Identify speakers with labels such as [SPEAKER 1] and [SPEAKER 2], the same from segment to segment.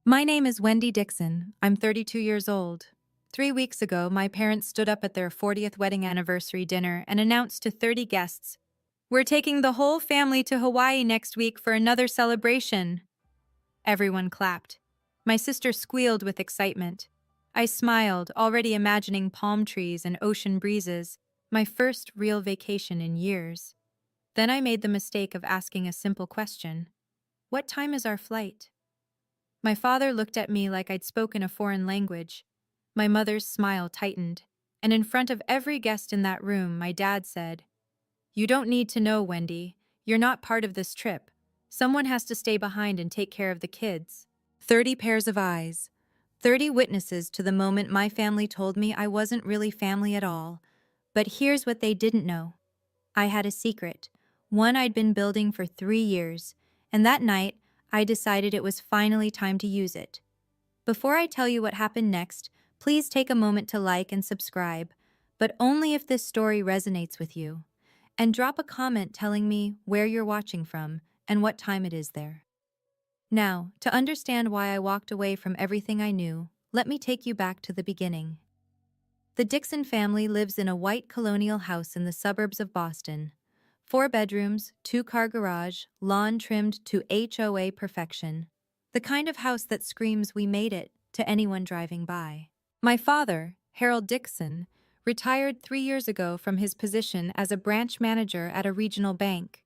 [SPEAKER 1] My name is Wendy Dixon. I'm 32 years old. 3 weeks ago, my parents stood up at their 40th wedding anniversary dinner and announced to 30 guests, "We're taking the whole family to Hawaii next week for another celebration." Everyone clapped. My sister squealed with excitement. I smiled, already imagining palm trees and ocean breezes, my first real vacation in years. Then I made the mistake of asking a simple question. What time is our flight? My father looked at me like I'd spoken a foreign language. My mother's smile tightened, and in front of every guest in that room, my dad said, "You don't need to know, Wendy. You're not part of this trip. Someone has to stay behind and take care of the kids." 30 pairs of eyes. 30 witnesses to the moment my family told me I wasn't really family at all. But here's what they didn't know. I had a secret, one I'd been building for 3 years, and that night, I decided it was finally time to use it. Before I tell you what happened next, please take a moment to like and subscribe, but only if this story resonates with you. And drop a comment telling me where you're watching from and what time it is there. Now, to understand why I walked away from everything I knew, let me take you back to the beginning. The Dixon family lives in a white colonial house in the suburbs of Boston. 4 bedrooms, 2-car garage, lawn trimmed to HOA perfection. The kind of house that screams "we made it" to anyone driving by. My father, Harold Dixon, retired 3 years ago from his position as a branch manager at a regional bank.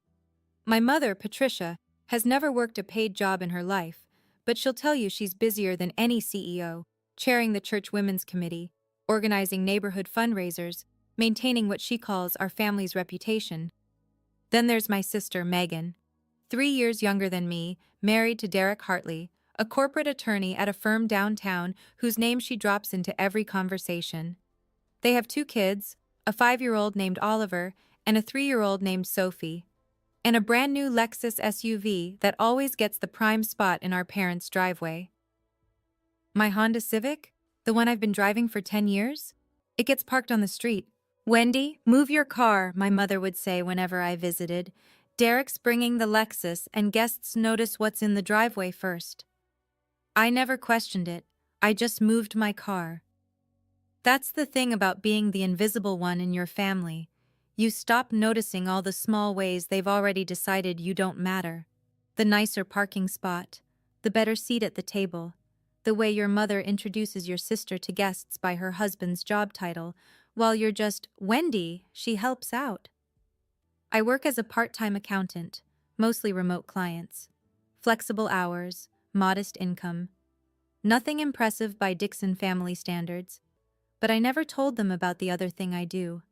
[SPEAKER 1] My mother, Patricia, has never worked a paid job in her life, but she'll tell you she's busier than any CEO, chairing the church women's committee, organizing neighborhood fundraisers, maintaining what she calls our family's reputation. Then there's my sister, Megan, 3 years younger than me, married to Derek Hartley, a corporate attorney at a firm downtown whose name she drops into every conversation. They have 2 kids, a 5-year-old named Oliver and a 3-year-old named Sophie, and a brand new Lexus SUV that always gets the prime spot in our parents' driveway. My Honda Civic, the one I've been driving for 10 years, it gets parked on the street. "Wendy, move your car," my mother would say whenever I visited. "Derek's bringing the Lexus and guests notice what's in the driveway first." I never questioned it. I just moved my car. That's the thing about being the invisible one in your family. You stop noticing all the small ways they've already decided you don't matter. The nicer parking spot, the better seat at the table, the way your mother introduces your sister to guests by her husband's job title, while you're just Wendy, she helps out. I work as a part-time accountant, mostly remote clients. Flexible hours, modest income. Nothing impressive by Dixon family standards. But I never told them about the other thing I do.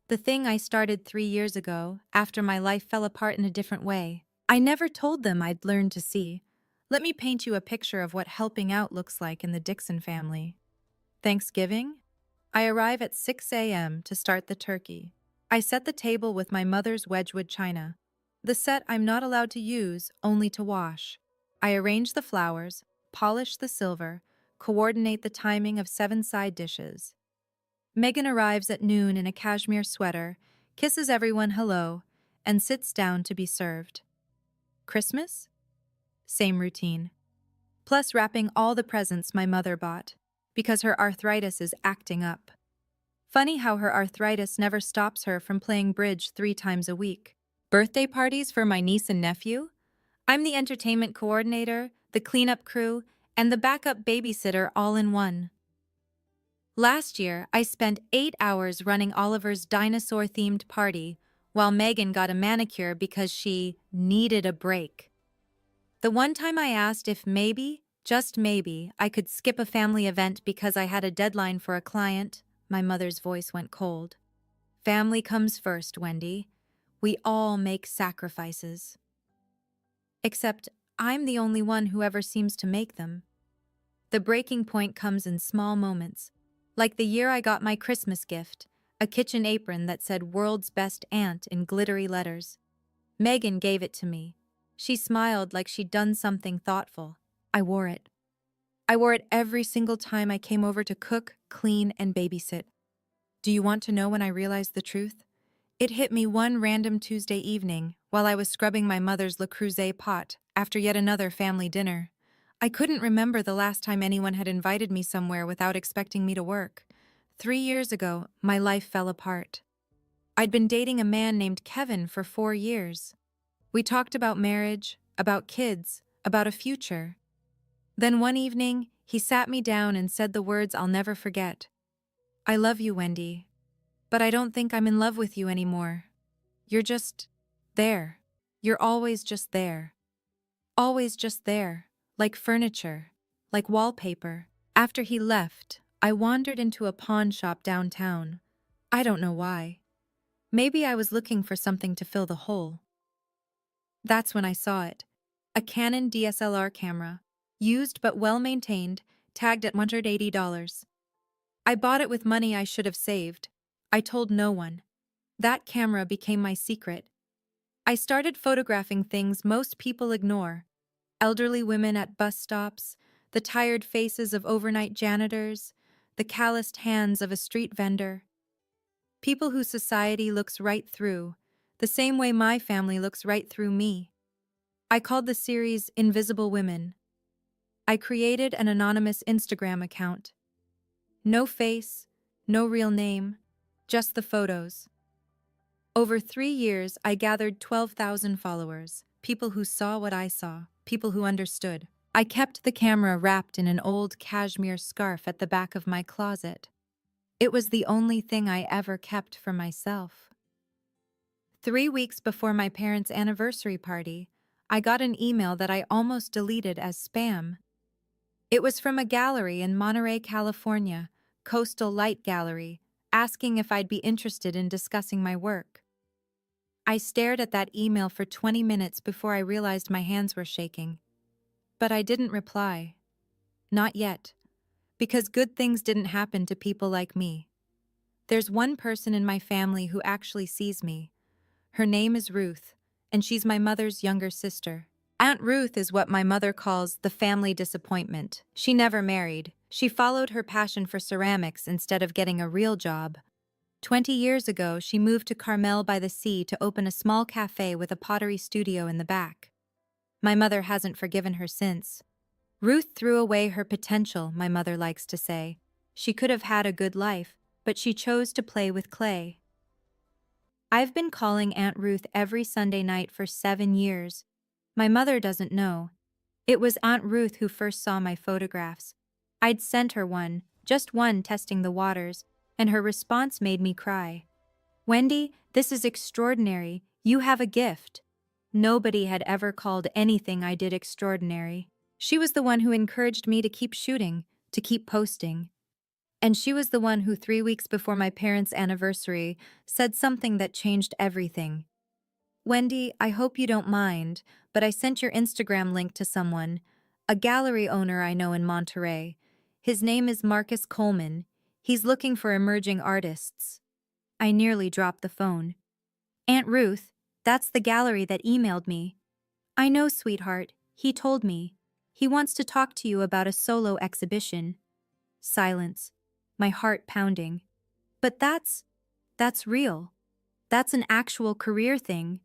[SPEAKER 1] The thing I started 3 years ago, after my life fell apart in a different way. I never told them I'd learned to see. Let me paint you a picture of what helping out looks like in the Dixon family. Thanksgiving? I arrive at 6 a.m. to start the turkey. I set the table with my mother's Wedgwood china, the set I'm not allowed to use, only to wash. I arrange the flowers, polish the silver, coordinate the timing of 7 side dishes. Megan arrives at noon in a cashmere sweater, kisses everyone hello, and sits down to be served. Christmas? Same routine. Plus wrapping all the presents my mother bought, because her arthritis is acting up. Funny how her arthritis never stops her from playing bridge 3 times a week. Birthday parties for my niece and nephew? I'm the entertainment coordinator, the cleanup crew, and the backup babysitter all in one. Last year, I spent 8 hours running Oliver's dinosaur-themed party, while Megan got a manicure because she needed a break. The one time I asked if maybe, just maybe, I could skip a family event because I had a deadline for a client, my mother's voice went cold. Family comes first, Wendy. We all make sacrifices. Except I'm the only one who ever seems to make them. The breaking point comes in small moments, like the year I got my Christmas gift, a kitchen apron that said "World's Best Aunt" in glittery letters. Megan gave it to me. She smiled like she'd done something thoughtful. I wore it. I wore it every single time I came over to cook, clean, and babysit. Do you want to know when I realized the truth? It hit me one random Tuesday evening while I was scrubbing my mother's Le Creuset pot after yet another family dinner. I couldn't remember the last time anyone had invited me somewhere without expecting me to work. 3 years ago, my life fell apart. I'd been dating a man named Kevin for 4 years. We talked about marriage, about kids, about a future. Then one evening, he sat me down and said the words I'll never forget. "I love you, Wendy, but I don't think I'm in love with you anymore. You're just there. You're always just there. Always just there, like furniture, like wallpaper." After he left, I wandered into a pawn shop downtown. I don't know why. Maybe I was looking for something to fill the hole. That's when I saw it. A Canon DSLR camera, used but well-maintained, tagged at $180. I bought it with money I should have saved. I told no one. That camera became my secret. I started photographing things most people ignore. Elderly women at bus stops, the tired faces of overnight janitors, the calloused hands of a street vendor. People who society looks right through, the same way my family looks right through me. I called the series Invisible Women. I created an anonymous Instagram account. No face, no real name, just the photos. Over 3 years, I gathered 12,000 followers, people who saw what I saw, people who understood. I kept the camera wrapped in an old cashmere scarf at the back of my closet. It was the only thing I ever kept for myself. 3 weeks before my parents' anniversary party, I got an email that I almost deleted as spam. It was from a gallery in Monterey, California, Coastal Light Gallery, asking if I'd be interested in discussing my work. I stared at that email for 20 minutes before I realized my hands were shaking. But I didn't reply. Not yet. Because good things didn't happen to people like me. There's one person in my family who actually sees me. Her name is Ruth, and she's my mother's younger sister. Aunt Ruth is what my mother calls the family disappointment. She never married. She followed her passion for ceramics instead of getting a real job. 20 years ago, she moved to Carmel by the Sea to open a small cafe with a pottery studio in the back. My mother hasn't forgiven her since. Ruth threw away her potential, my mother likes to say. She could have had a good life, but she chose to play with clay. I've been calling Aunt Ruth every Sunday night for 7 years. My mother doesn't know. It was Aunt Ruth who first saw my photographs. I'd sent her one, just one, testing the waters, and her response made me cry. "Wendy, this is extraordinary. You have a gift." Nobody had ever called anything I did extraordinary. She was the one who encouraged me to keep shooting, to keep posting. And she was the one who 3 weeks before my parents' anniversary said something that changed everything. "Wendy, I hope you don't mind, but I sent your Instagram link to someone, a gallery owner I know in Monterey. His name is Marcus Coleman. He's looking for emerging artists." I nearly dropped the phone. "Aunt Ruth, that's the gallery that emailed me." "I know, sweetheart. He told me. He wants to talk to you about a solo exhibition." Silence, my heart pounding. "But that's real. That's an actual career thing."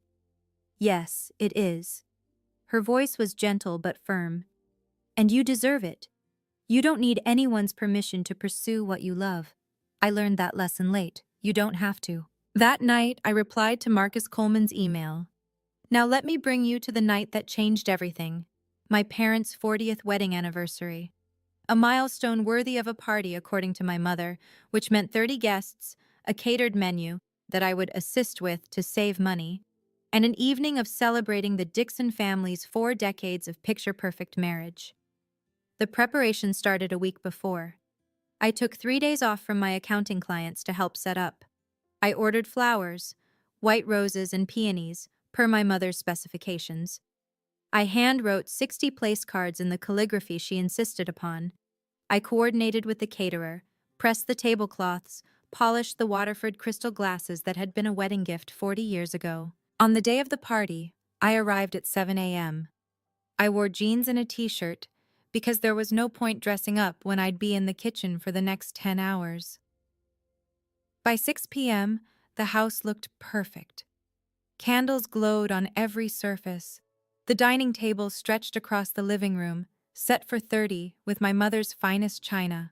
[SPEAKER 1] "Yes, it is." Her voice was gentle but firm. "And you deserve it. You don't need anyone's permission to pursue what you love. I learned that lesson late. You don't have to." That night, I replied to Marcus Coleman's email. Now let me bring you to the night that changed everything. My parents' 40th wedding anniversary. A milestone worthy of a party, according to my mother, which meant 30 guests, a catered menu that I would assist with to save money, and an evening of celebrating the Dixon family's 4 decades of picture-perfect marriage. The preparation started a week before. I took 3 days off from my accounting clients to help set up. I ordered flowers, white roses and peonies, per my mother's specifications. I hand-wrote 60 place cards in the calligraphy she insisted upon. I coordinated with the caterer, pressed the tablecloths, polished the Waterford crystal glasses that had been a wedding gift 40 years ago. On the day of the party, I arrived at 7 a.m. I wore jeans and a t-shirt because there was no point dressing up when I'd be in the kitchen for the next 10 hours. By 6 p.m., the house looked perfect. Candles glowed on every surface. The dining table stretched across the living room, set for 30 with my mother's finest china.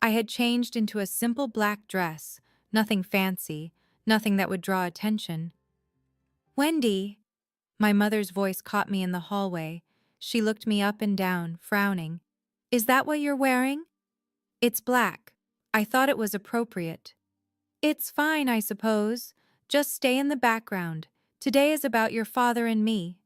[SPEAKER 1] I had changed into a simple black dress, nothing fancy, nothing that would draw attention. Wendy, my mother's voice caught me in the hallway. She looked me up and down, frowning. Is that what you're wearing? It's black. I thought it was appropriate. It's fine, I suppose. Just stay in the background. Today is about your father and me.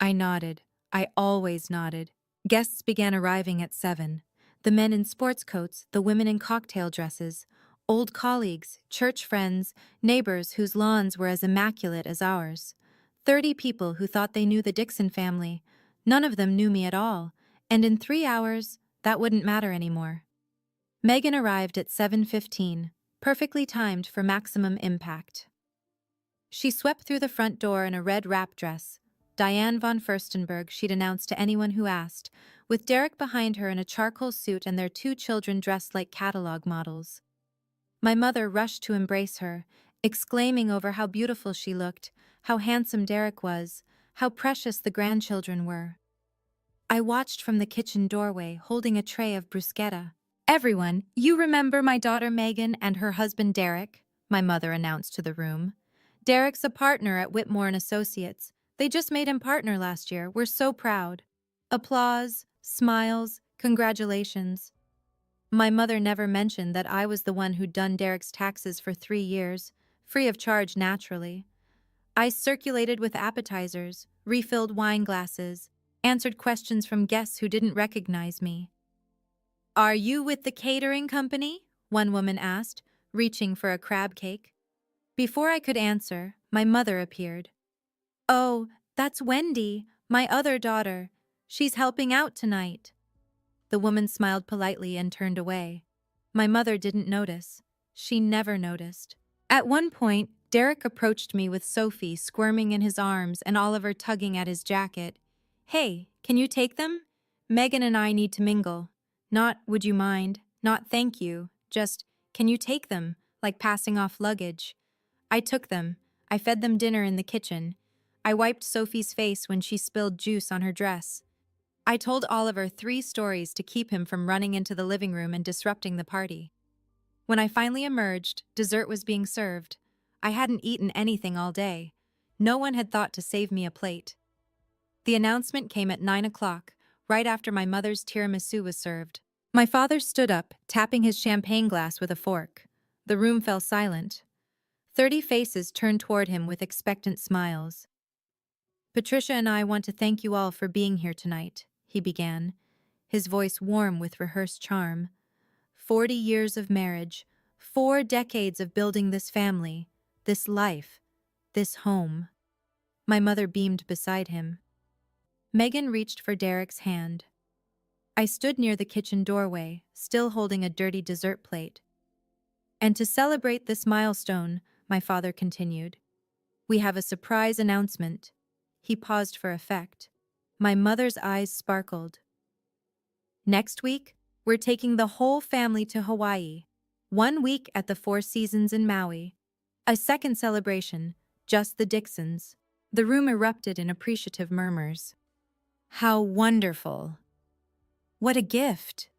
[SPEAKER 1] I nodded. I always nodded. Guests began arriving at 7. The men in sports coats, the women in cocktail dresses, old colleagues, church friends, neighbors whose lawns were as immaculate as ours. 30 people who thought they knew the Dixon family. None of them knew me at all, and in 3 hours, that wouldn't matter anymore. Megan arrived at 7:15, perfectly timed for maximum impact. She swept through the front door in a red wrap dress. Diane von Furstenberg, she'd announced to anyone who asked, with Derek behind her in a charcoal suit and their 2 children dressed like catalog models. My mother rushed to embrace her, exclaiming over how beautiful she looked, how handsome Derek was, how precious the grandchildren were. I watched from the kitchen doorway, holding a tray of bruschetta. Everyone, you remember my daughter Megan and her husband Derek? My mother announced to the room. Derek's a partner at Whitmore & Associates. They just made him partner last year. We're so proud. Applause, smiles, congratulations. My mother never mentioned that I was the one who'd done Derek's taxes for 3 years, free of charge naturally. I circulated with appetizers, refilled wine glasses, answered questions from guests who didn't recognize me. Are you with the catering company? One woman asked, reaching for a crab cake. Before I could answer, my mother appeared. Oh, that's Wendy, my other daughter. She's helping out tonight. The woman smiled politely and turned away. My mother didn't notice. She never noticed. At one point, Derek approached me with Sophie squirming in his arms and Oliver tugging at his jacket. Hey, can you take them? Megan and I need to mingle. Not, would you mind? Not, thank you. Just, can you take them? Like passing off luggage. I took them. I fed them dinner in the kitchen. I wiped Sophie's face when she spilled juice on her dress. I told Oliver 3 stories to keep him from running into the living room and disrupting the party. When I finally emerged, dessert was being served. I hadn't eaten anything all day. No one had thought to save me a plate. The announcement came at 9 o'clock, right after my mother's tiramisu was served. My father stood up, tapping his champagne glass with a fork. The room fell silent. 30 faces turned toward him with expectant smiles. Patricia and I want to thank you all for being here tonight, he began, his voice warm with rehearsed charm. 40 years of marriage, 4 decades of building this family, this life, this home. My mother beamed beside him. Megan reached for Derek's hand. I stood near the kitchen doorway, still holding a dirty dessert plate. And to celebrate this milestone, my father continued, we have a surprise announcement. He paused for effect. My mother's eyes sparkled. Next week, we're taking the whole family to Hawaii. 1 week at the 4 Seasons in Maui. A second celebration, just the Dixons. The room erupted in appreciative murmurs. How wonderful. What a gift.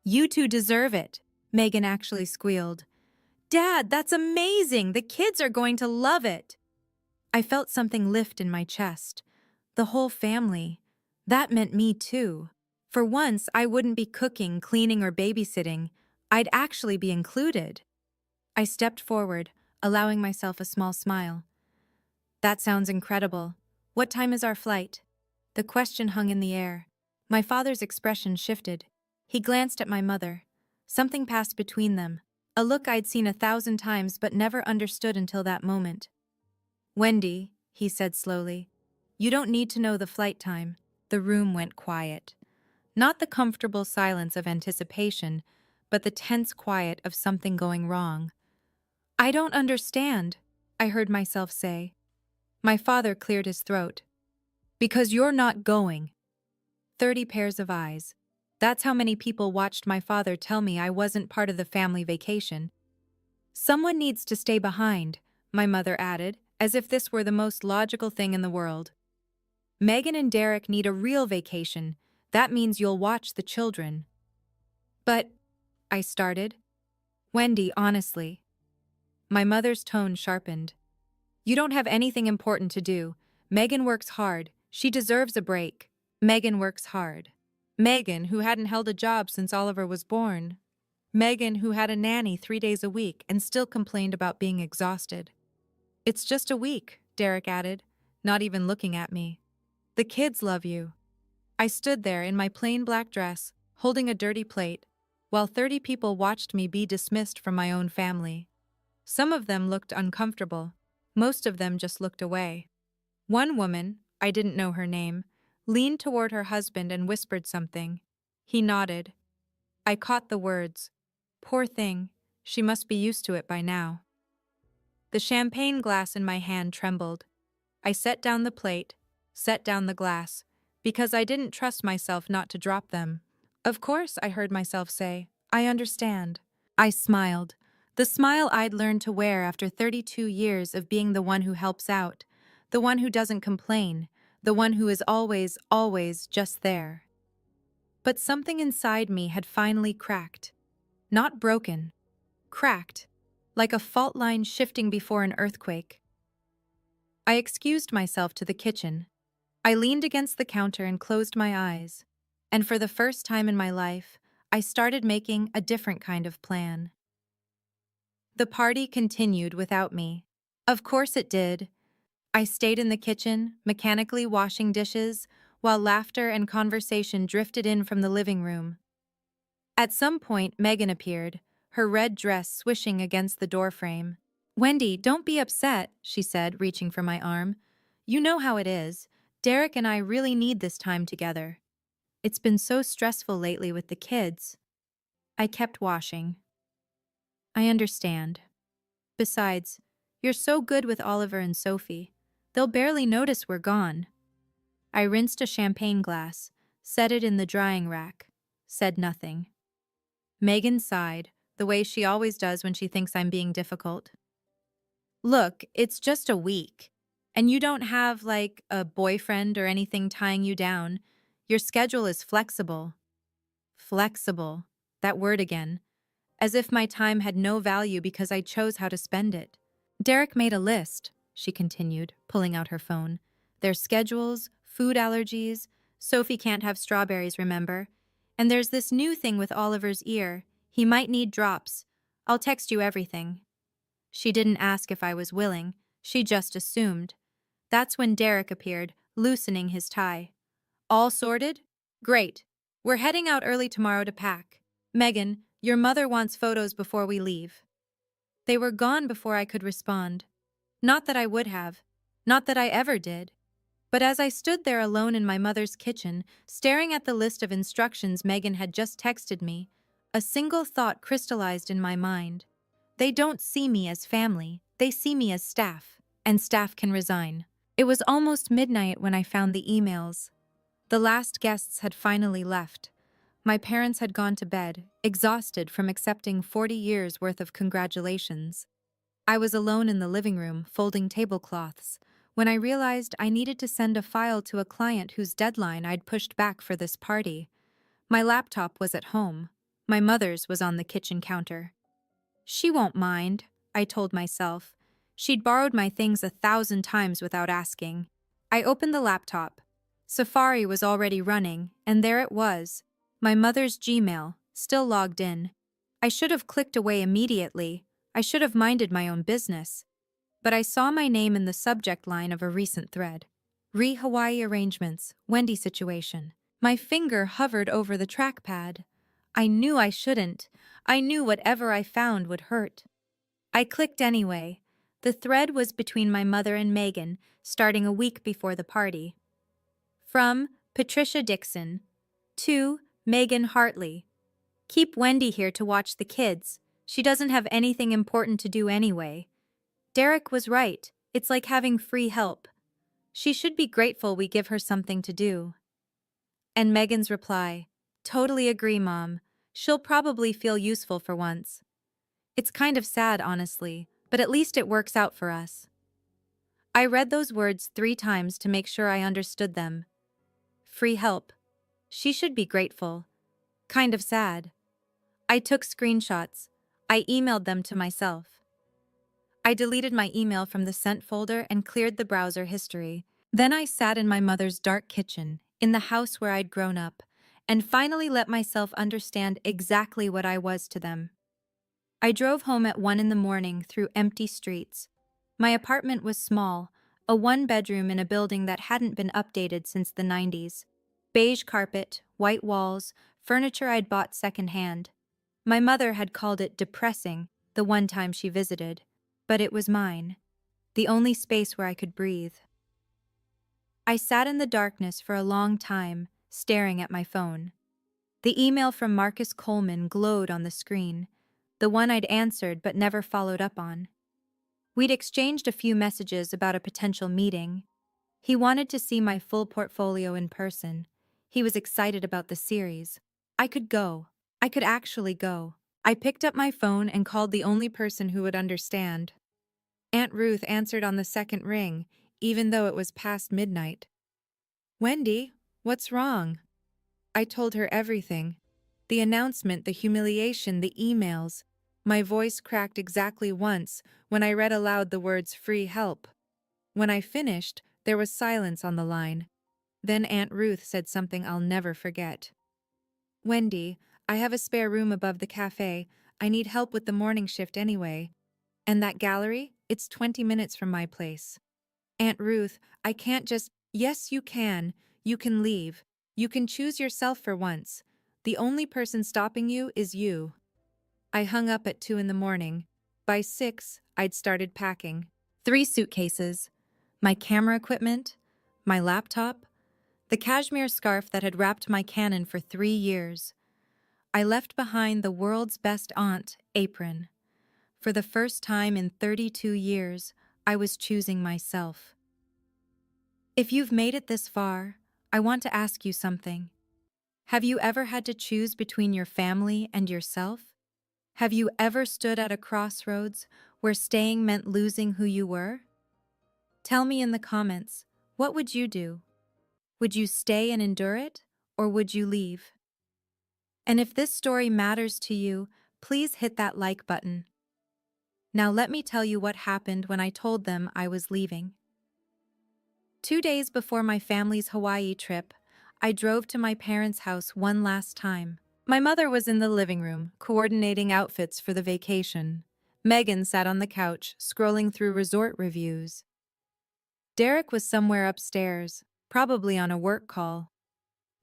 [SPEAKER 1] You two deserve it, Megan actually squealed. Dad, that's amazing! The kids are going to love it! I felt something lift in my chest. The whole family. That meant me too. For once, I wouldn't be cooking, cleaning, or babysitting. I'd actually be included. I stepped forward, allowing myself a small smile. That sounds incredible. What time is our flight? The question hung in the air. My father's expression shifted. He glanced at my mother. Something passed between them. A look I'd seen 1,000 times but never understood until that moment. Wendy, he said slowly, you don't need to know the flight time. The room went quiet. Not the comfortable silence of anticipation, but the tense quiet of something going wrong. I don't understand, I heard myself say. My father cleared his throat. Because you're not going. 30 pairs of eyes. That's how many people watched my father tell me I wasn't part of the family vacation. Someone needs to stay behind, my mother added, as if this were the most logical thing in the world. Megan and Derek need a real vacation. That means you'll watch the children. But, I started. Wendy, honestly. My mother's tone sharpened. You don't have anything important to do. Megan works hard. She deserves a break. Megan works hard. Megan, who hadn't held a job since Oliver was born. Megan, who had a nanny 3 days a week and still complained about being exhausted. It's just a week, Derek added, not even looking at me. The kids love you. I stood there in my plain black dress, holding a dirty plate, while 30 people watched me be dismissed from my own family. Some of them looked uncomfortable. Most of them just looked away. One woman, I didn't know her name, leaned toward her husband and whispered something. He nodded. I caught the words. Poor thing, she must be used to it by now. The champagne glass in my hand trembled. I set down the plate, set down the glass, because I didn't trust myself not to drop them. Of course, I heard myself say, I understand. I smiled, the smile I'd learned to wear after 32 years of being the one who helps out, the one who doesn't complain, the one who is always, always just there. But something inside me had finally cracked. Not broken. Cracked. Like a fault line shifting before an earthquake. I excused myself to the kitchen. I leaned against the counter and closed my eyes. And for the first time in my life, I started making a different kind of plan. The party continued without me. Of course it did. I stayed in the kitchen, mechanically washing dishes, while laughter and conversation drifted in from the living room. At some point, Megan appeared, her red dress swishing against the doorframe. Wendy, don't be upset, she said, reaching for my arm. You know how it is. Derek and I really need this time together. It's been so stressful lately with the kids. I kept washing. I understand. Besides, you're so good with Oliver and Sophie. They'll barely notice we're gone. I rinsed a champagne glass, set it in the drying rack, said nothing. Megan sighed, the way she always does when she thinks I'm being difficult. Look, it's just a week. And you don't have, like, a boyfriend or anything tying you down. Your schedule is flexible. Flexible. That word again. As if my time had no value because I chose how to spend it. Derek made a list, she continued, pulling out her phone. Their schedules, food allergies. Sophie can't have strawberries, remember? And there's this new thing with Oliver's ear. He might need drops. I'll text you everything. She didn't ask if I was willing. She just assumed. That's when Derek appeared, loosening his tie. All sorted? Great. We're heading out early tomorrow to pack. Megan, your mother wants photos before we leave. They were gone before I could respond. Not that I would have. Not that I ever did. But as I stood there alone in my mother's kitchen, staring at the list of instructions Megan had just texted me, a single thought crystallized in my mind. They don't see me as family, they see me as staff, and staff can resign. It was almost midnight when I found the emails. The last guests had finally left. My parents had gone to bed, exhausted from accepting 40 years' worth of congratulations. I was alone in the living room, folding tablecloths, when I realized I needed to send a file to a client whose deadline I'd pushed back for this party. My laptop was at home. My mother's was on the kitchen counter. She won't mind, I told myself. She'd borrowed my things 1,000 times without asking. I opened the laptop. Safari was already running, and there it was. My mother's Gmail, still logged in. I should have clicked away immediately. I should have minded my own business. But I saw my name in the subject line of a recent thread. Hawaii arrangements, Wendy situation. My finger hovered over the trackpad. I knew I shouldn't. I knew whatever I found would hurt. I clicked anyway. The thread was between my mother and Megan, starting a week before the party. From Patricia Dixon. To Megan Hartley. Keep Wendy here to watch the kids. She doesn't have anything important to do anyway. Derek was right. It's like having free help. She should be grateful we give her something to do. And Megan's reply. Totally agree, Mom. She'll probably feel useful for once. It's kind of sad, honestly, but at least it works out for us. I read those words 3 times to make sure I understood them. Free help. She should be grateful. Kind of sad. I took screenshots. I emailed them to myself. I deleted my email from the sent folder and cleared the browser history. Then I sat in my mother's dark kitchen, in the house where I'd grown up, and finally let myself understand exactly what I was to them. I drove home at 1 in the morning through empty streets. My apartment was small, a one-bedroom in a building that hadn't been updated since the 90s. Beige carpet, white walls, furniture I'd bought secondhand. My mother had called it depressing the one time she visited, but it was mine, the only space where I could breathe. I sat in the darkness for a long time, staring at my phone. The email from Marcus Coleman glowed on the screen, the one I'd answered but never followed up on. We'd exchanged a few messages about a potential meeting. He wanted to see my full portfolio in person. He was excited about the series. I could go. I could actually go. I picked up my phone and called the only person who would understand. Aunt Ruth answered on the second ring, even though it was past midnight. "Wendy, what's wrong?" I told her everything. The announcement, the humiliation, the emails. My voice cracked exactly once when I read aloud the words "free help." When I finished, there was silence on the line. Then Aunt Ruth said something I'll never forget. "Wendy, I have a spare room above the cafe. I need help with the morning shift anyway. And that gallery? It's 20 minutes from my place." "Aunt Ruth, I can't just—" "Yes, you can. You can leave. You can choose yourself for once. The only person stopping you is you." I hung up at 2 in the morning. By 6, I'd started packing. 3 suitcases. My camera equipment, my laptop, the cashmere scarf that had wrapped my Canon for 3 years. I left behind the world's best aunt apron. For the first time in 32 years, I was choosing myself. If you've made it this far, I want to ask you something. Have you ever had to choose between your family and yourself? Have you ever stood at a crossroads where staying meant losing who you were? Tell me in the comments, what would you do? Would you stay and endure it, or would you leave? And if this story matters to you, please hit that like button. Now let me tell you what happened when I told them I was leaving. 2 days before my family's Hawaii trip, I drove to my parents' house one last time. My mother was in the living room, coordinating outfits for the vacation. Megan sat on the couch, scrolling through resort reviews. Derek was somewhere upstairs, probably on a work call.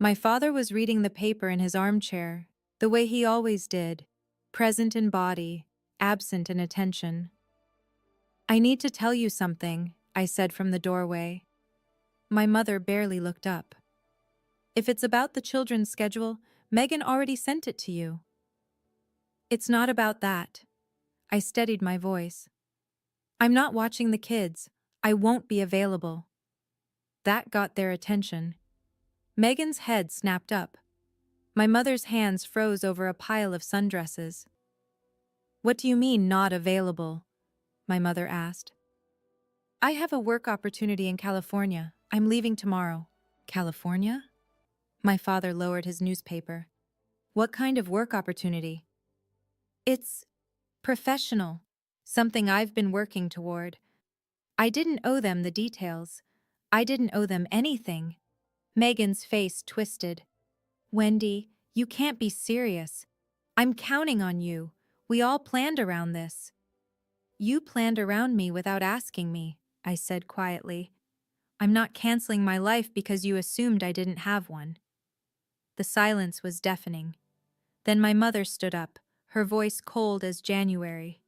[SPEAKER 1] My father was reading the paper in his armchair, the way he always did, present in body, absent in attention. "I need to tell you something," I said from the doorway. My mother barely looked up. "If it's about the children's schedule, Megan already sent it to you." "It's not about that." I steadied my voice. "I'm not watching the kids. I won't be available." That got their attention. Megan's head snapped up. My mother's hands froze over a pile of sundresses. "What do you mean, not available?" my mother asked. "I have a work opportunity in California. I'm leaving tomorrow." "California?" My father lowered his newspaper. "What kind of work opportunity?" "It's professional. Something I've been working toward." I didn't owe them the details. I didn't owe them anything. Megan's face twisted. "Wendy, you can't be serious. I'm counting on you. We all planned around this." "You planned around me without asking me," I said quietly. "I'm not canceling my life because you assumed I didn't have one." The silence was deafening. Then my mother stood up, her voice cold as January.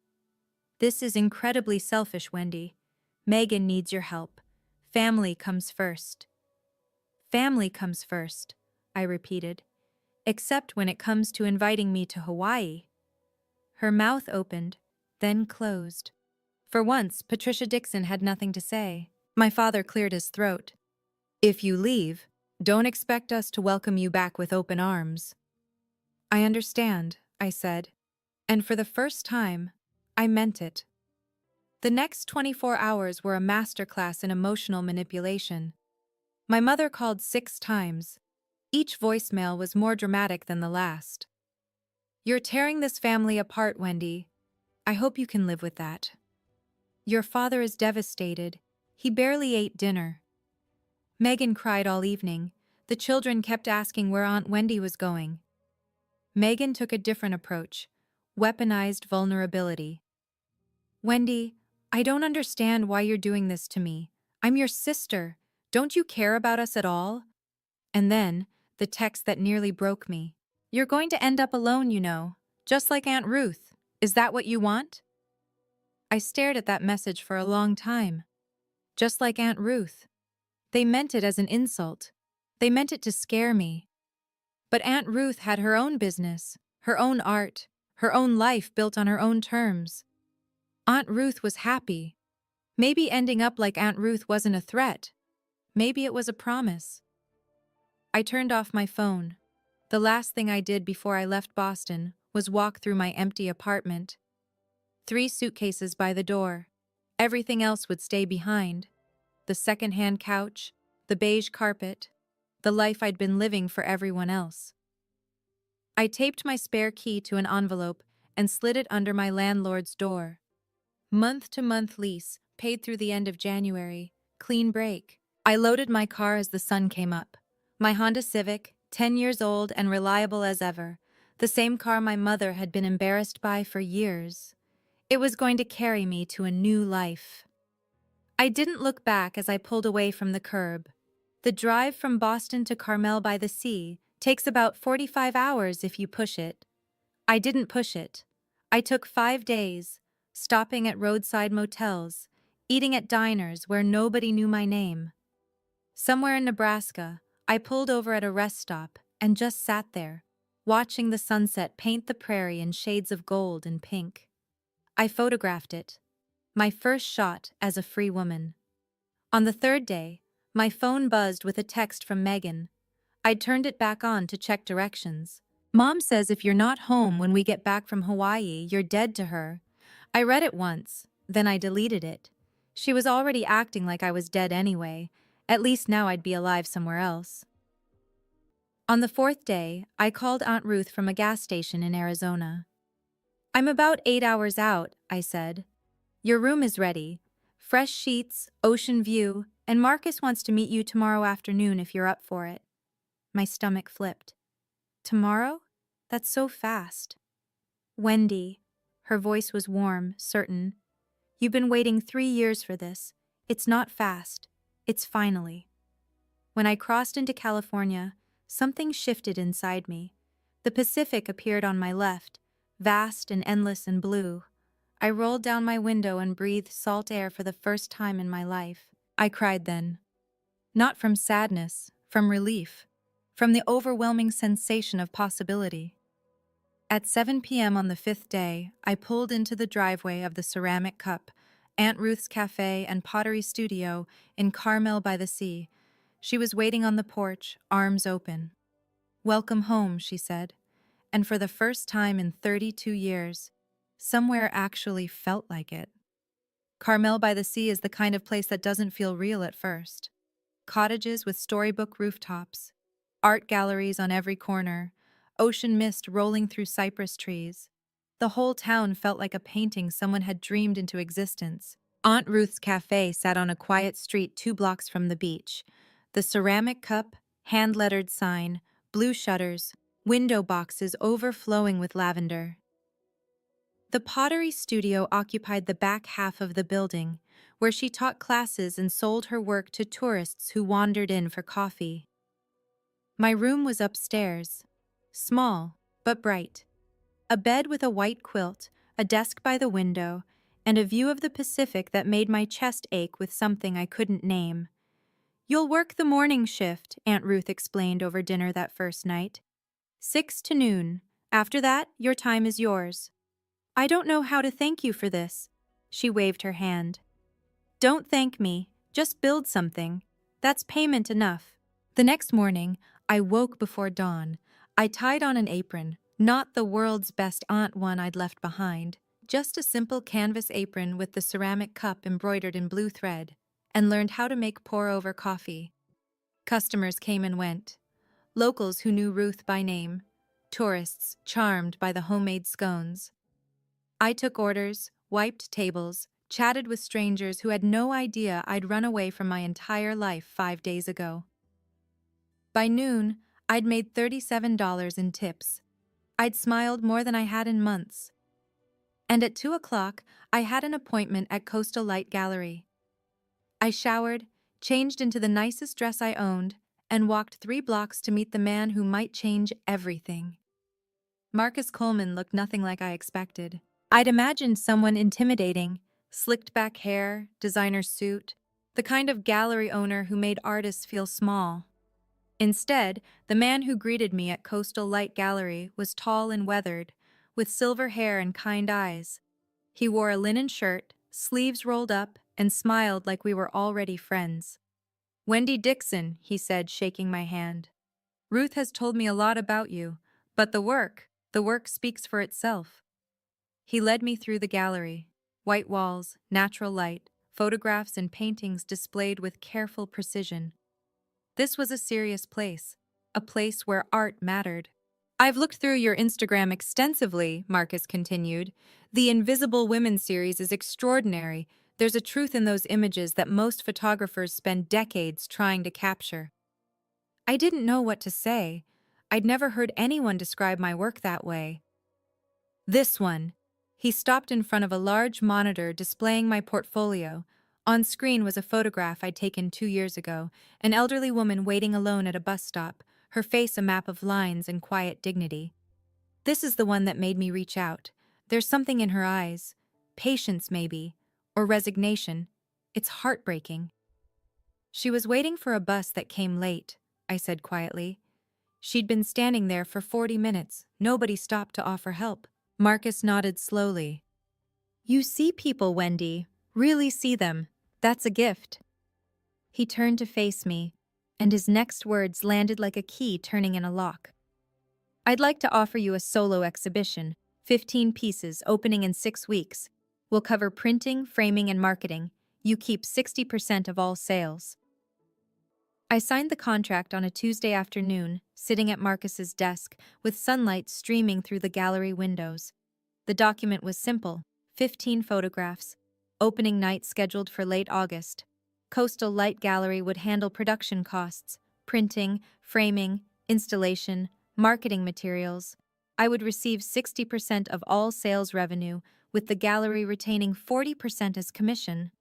[SPEAKER 1] "This is incredibly selfish, Wendy. Megan needs your help. Family comes first." "Family comes first," I repeated, "except when it comes to inviting me to Hawaii." Her mouth opened, then closed. For once, Patricia Dixon had nothing to say. My father cleared his throat. "If you leave, don't expect us to welcome you back with open arms." "I understand," I said, and for the first time, I meant it. The next 24 hours were a masterclass in emotional manipulation. My mother called 6 times. Each voicemail was more dramatic than the last. "You're tearing this family apart, Wendy. I hope you can live with that. Your father is devastated. He barely ate dinner." Megan cried all evening. The children kept asking where Aunt Wendy was going. Megan took a different approach, weaponized vulnerability. "Wendy, I don't understand why you're doing this to me. I'm your sister. Don't you care about us at all?" And then, the text that nearly broke me. "You're going to end up alone, you know, just like Aunt Ruth. Is that what you want?" I stared at that message for a long time. Just like Aunt Ruth. They meant it as an insult. They meant it to scare me. But Aunt Ruth had her own business, her own art, her own life built on her own terms. Aunt Ruth was happy. Maybe ending up like Aunt Ruth wasn't a threat. Maybe it was a promise. I turned off my phone. The last thing I did before I left Boston was walk through my empty apartment. 3 suitcases by the door. Everything else would stay behind. The second-hand couch, the beige carpet, the life I'd been living for everyone else. I taped my spare key to an envelope and slid it under my landlord's door. Month-to-month lease, paid through the end of January. Clean break. I loaded my car as the sun came up. My Honda Civic, 10 years old and reliable as ever. The same car my mother had been embarrassed by for years. It was going to carry me to a new life. I didn't look back as I pulled away from the curb. The drive from Boston to Carmel by the Sea takes about 45 hours if you push it. I didn't push it. I took 5 days, stopping at roadside motels, eating at diners where nobody knew my name. Somewhere in Nebraska, I pulled over at a rest stop and just sat there, watching the sunset paint the prairie in shades of gold and pink. I photographed it, my first shot as a free woman. On the 3rd day, my phone buzzed with a text from Megan. I turned it back on to check directions. "Mom says if you're not home when we get back from Hawaii, you're dead to her." I read it once, then I deleted it. She was already acting like I was dead anyway. At least now I'd be alive somewhere else. On the 4th day, I called Aunt Ruth from a gas station in Arizona. "I'm about 8 hours out," I said. "Your room is ready. Fresh sheets, ocean view, and Marcus wants to meet you tomorrow afternoon if you're up for it." My stomach flipped. "Tomorrow? That's so fast." "Wendy." Her voice was warm, certain. "You've been waiting 3 years for this. It's not fast. It's finally." When I crossed into California, something shifted inside me. The Pacific appeared on my left, vast and endless and blue. I rolled down my window and breathed salt air for the first time in my life. I cried then. Not from sadness, from relief, from the overwhelming sensation of possibility. At 7 p.m. on the 5th day, I pulled into the driveway of the Ceramic Cup, Aunt Ruth's Cafe and Pottery Studio in Carmel by the Sea. She was waiting on the porch, arms open. "Welcome home," she said, and for the first time in 32 years, somewhere actually felt like it. Carmel by the Sea is the kind of place that doesn't feel real at first. Cottages with storybook rooftops, art galleries on every corner, ocean mist rolling through cypress trees. The whole town felt like a painting someone had dreamed into existence. Aunt Ruth's Cafe sat on a quiet street 2 blocks from the beach. The Ceramic Cup, hand-lettered sign, blue shutters, window boxes overflowing with lavender. The Pottery Studio occupied the back half of the building, where she taught classes and sold her work to tourists who wandered in for coffee. My room was upstairs, small but bright. A bed with a white quilt, a desk by the window, and a view of the Pacific that made my chest ache with something I couldn't name. "You'll work the morning shift," Aunt Ruth explained over dinner that first night. 6 to noon. After that, your time is yours. "I don't know how to thank you for this." She waved her hand. "Don't thank me. Just build something. That's payment enough." The next morning, I woke before dawn. I tied on an apron, not the world's best aunt one I'd left behind, just a simple canvas apron with the Ceramic Cup embroidered in blue thread, and learned how to make pour-over coffee. Customers came and went. locals who knew Ruth by name, tourists charmed by the homemade scones. I took orders, wiped tables, chatted with strangers who had no idea I'd run away from my entire life 5 days ago. By noon, I'd made $37 in tips. I'd smiled more than I had in months. And at 2 o'clock, I had an appointment at Coastal Light Gallery. I showered, changed into the nicest dress I owned, and walked 3 blocks to meet the man who might change everything. Marcus Coleman looked nothing like I expected. I'd imagined someone intimidating, slicked back hair, designer suit, the kind of gallery owner who made artists feel small. Instead, the man who greeted me at Coastal Light Gallery was tall and weathered, with silver hair and kind eyes. He wore a linen shirt, sleeves rolled up, and smiled like we were already friends. "Wendy Dixon," he said, shaking my hand. "Ruth has told me a lot about you, but the work speaks for itself." He led me through the gallery. White walls, natural light, photographs and paintings displayed with careful precision. This was a serious place, a place where art mattered. "I've looked through your Instagram extensively," Marcus continued. "The Invisible Women series is extraordinary. There's a truth in those images that most photographers spend decades trying to capture." I didn't know what to say. I'd never heard anyone describe my work that way. "This one." He stopped in front of a large monitor displaying my portfolio. On screen was a photograph I'd taken 2 years ago, an elderly woman waiting alone at a bus stop, her face a map of lines and quiet dignity. "This is the one that made me reach out. There's something in her eyes. Patience, maybe. Or resignation. It's heartbreaking." "She was waiting for a bus that came late," I said quietly. "She'd been standing there for 40 minutes. Nobody stopped to offer help." Marcus nodded slowly. "You see people, Wendy. Really see them. That's a gift." He turned to face me, and his next words landed like a key turning in a lock. "I'd like to offer you a solo exhibition, 15 pieces, opening in 6 weeks. We'll cover printing, framing, and marketing. You keep 60% of all sales." I signed the contract on a Tuesday afternoon, sitting at Marcus's desk, with sunlight streaming through the gallery windows. The document was simple: 15 photographs. Opening night scheduled for late August. Coastal Light Gallery would handle production costs, printing, framing, installation, marketing materials. I would receive 60% of all sales revenue, with the gallery retaining 40% as commission.